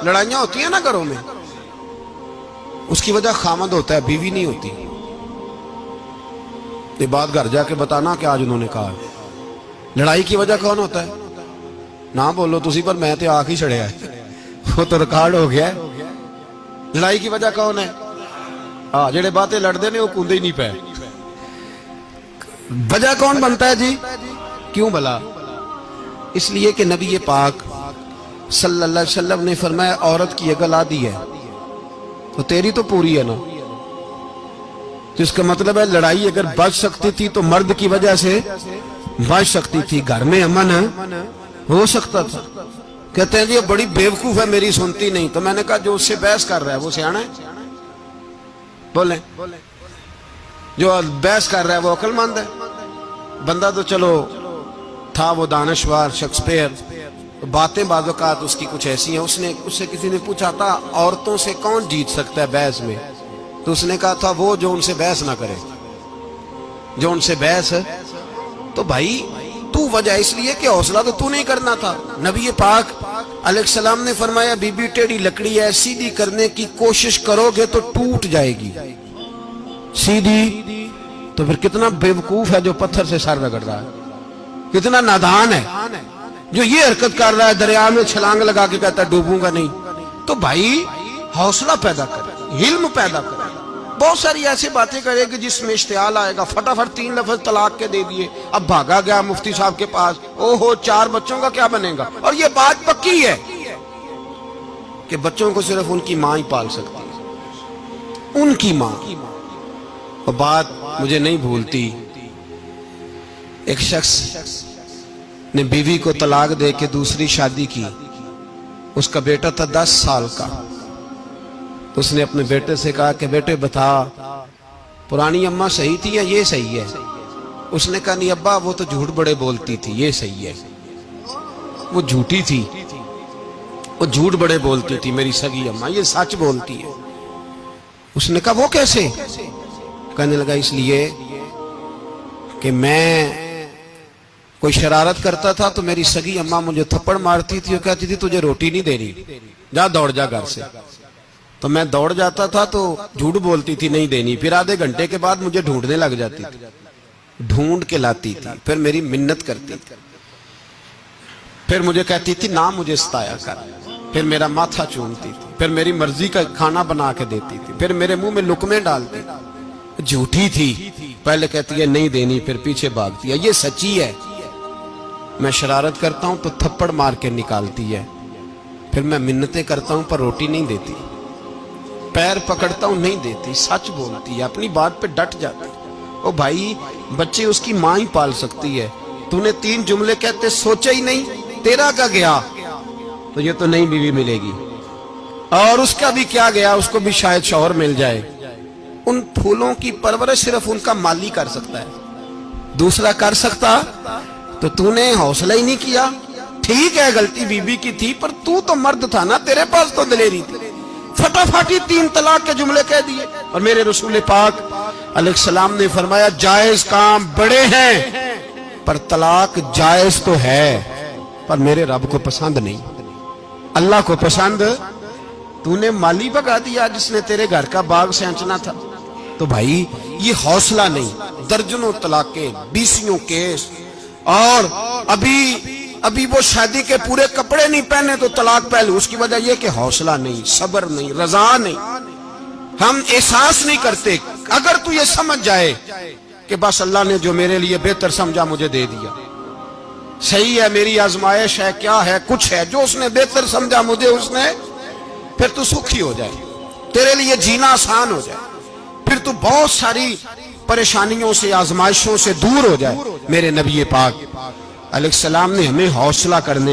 لڑائیاں ہوتی ہیں نا گھروں میں، اس کی وجہ خامد ہوتا ہے، بیوی نہیں ہوتی. یہ بات گھر جا کے بتانا کہ آج انہوں نے کہا. لڑائی کی وجہ کون ہوتا ہے؟ نہ بولو تسی، پر میں تے آنکھ ہی چھڑیا ہے، وہ تو ریکارڈ ہو گیا ہے. لڑائی کی وجہ کون ہے؟ ہاں، جڑے باتیں لڑتے ہیں وہ کوندے ہی نہیں پے. وجہ کون بنتا ہے جی؟ کیوں بلا؟ اس لیے کہ نبی پاک صلی اللہ علیہ وسلم نے فرمایا عورت کی اگر آدھی ہے تو تیری تو پوری ہے نا. تو اس کا مطلب ہے لڑائی اگر بچ سکتی تھی تو مرد کی وجہ سے بچ سکتی تھی، گھر میں امن ہو سکتا تھا. کہتے ہیں جی یہ بڑی بیوقوف ہے، میری سنتی نہیں. تو میں نے کہا جو اس سے بحث کر رہا ہے وہ سیانا ہے؟ بولیں، جو بحث کر رہا ہے وہ عقل مند ہے؟ بندہ تو چلو تھا وہ دانشور شیکسپیئر، باتیں بعض اوقات اس کی کچھ ایسی ہیں. اس سے کسی نے پوچھا تھا عورتوں سے کون جیت سکتا ہے بحث میں؟ تو اس نے کہا تھا وہ جو ان سے بحث نہ کرے، جو ان سے بحث. تو بھائی تو وجہ اس لیے کہ حوصلہ تو نہیں کرنا تھا. نبی پاک علیہ السلام نے فرمایا بی بی ٹیڑھی لکڑی ہے، سیدھی کرنے کی کوشش کرو گے تو ٹوٹ جائے گی. سیدھی تو پھر کتنا بیوقوف ہے جو پتھر سے سر رگڑ رہا ہے، کتنا نادان ہے جو یہ حرکت کر رہا ہے، دریا میں چھلانگ لگا کے کہتا ہے ڈوبوں گا نہیں. تو بھائی حوصلہ پیدا کرے، علم پیدا کرے. بہت ساری ایسی باتیں کرے کہ جس میں اشتعال آئے گا، فٹافٹ 3 لفظ طلاق کے دے دیے، اب بھاگا گیا مفتی صاحب کے پاس، او ہو 4 بچوں کا کیا بنے گا. اور یہ بات پکی ہے کہ بچوں کو صرف ان کی ماں ہی پال سکتی ہے، ان کی ماں. اور بات مجھے نہیں بھولتی، ایک شخص نے بیوی کو طلاق دے کے دوسری شادی کی. اس کا بیٹا تھا 10 سال کا. تو اس نے اپنے بیٹے سے کہا کہ بیٹے بتا پرانی اماں صحیح تھی یا یہ صحیح ہے؟ اس نے کہا نہیں ابا وہ تو جھوٹ بڑے بولتی تھی، یہ صحیح ہے. وہ جھوٹی تھی، وہ جھوٹ بڑے بولتی تھی میری سگی اماں، یہ سچ بولتی ہے. اس نے کہا وہ کیسے؟ کہنے لگا اس لیے کہ میں کوئی شرارت کرتا تھا تو میری سگی اماں مجھے تھپڑ مارتی تھی اور کہتی تھی تجھے روٹی نہیں دے رہی، جا دوڑ جا گھر سے. تو میں دوڑ جاتا تھا تو جھوٹ بولتی تھی نہیں دینی، پھر آدھے گھنٹے کے بعد مجھے ڈھونڈنے لگ جاتی تھی، ڈھونڈ کے لاتی تھی، پھر میری منت کرتی تھی، پھر مجھے کہتی تھی نہ مجھے ستایا کر، پھر میرا ماتھا چومتی تھی، پھر میری مرضی کا کھانا بنا کے دیتی تھی، پھر میرے منہ میں لقمے ڈالتی تھی. جھوٹی تھی، پہلے کہتی ہے نہیں دینی، پھر پیچھے بھاگتی ہے. یہ سچی ہے. میں شرارت کرتا ہوں تو تھپڑ مار کے نکالتی ہے، پھر میں منتیں کرتا ہوں پر روٹی نہیں دیتی، پیر پکڑتا ہوں نہیں دیتی. سچ بولتی ہے، اپنی بات پہ ڈٹ جاتی. او بھائی بچے اس کی ماں ہی پال سکتی ہے. تو نے 3 جملے کہتے سوچا ہی نہیں، تیرا کا گیا تو یہ تو نئی بیوی ملے گی، اور اس کا بھی کیا گیا، اس کو بھی شاید شوہر مل جائے. ان پھولوں کی پرورش صرف ان کا مالی کر سکتا ہے، دوسرا کر سکتا. تو نے حوصلہ ہی نہیں کیا. ٹھیک ہے غلطی بیوی کی تھی پر تو مرد تھا نا، تیرے پاس تو دلیری تھی. فٹافٹ 3 طلاق کے جملے کہہ دیے. اور میرے رسول پاک علیہ السلام نے فرمایا جائز کام بڑے ہیں پر طلاق جائز تو ہے پر میرے رب کو پسند نہیں، اللہ کو پسند. تو نے مالی بگا دیا جس نے تیرے گھر کا باغ سینچنا تھا. تو بھائی یہ حوصلہ نہیں. درجنوں طلاقیں، 20 کیس، اور ابھی وہ شادی کے پورے کپڑے نہیں پہنے تو طلاق پہلے. اس کی وجہ یہ کہ حوصلہ نہیں، صبر نہیں، رضا نہیں. ہم احساس نہیں کرتے. اگر تو یہ سمجھ جائے کہ بس اللہ نے جو میرے لیے بہتر سمجھا مجھے دے دیا، صحیح ہے میری آزمائش ہے، کیا ہے کچھ ہے جو اس نے بہتر سمجھا مجھے، اس نے، پھر تو سکھی ہو جائے، تیرے لیے جینا آسان ہو جائے، پھر تو بہت ساری پریشانیوں سے آزمائشوں سے دور ہو جائے. میرے نبی پاک علیہ السلام نے ہمیں حوصلہ کرنے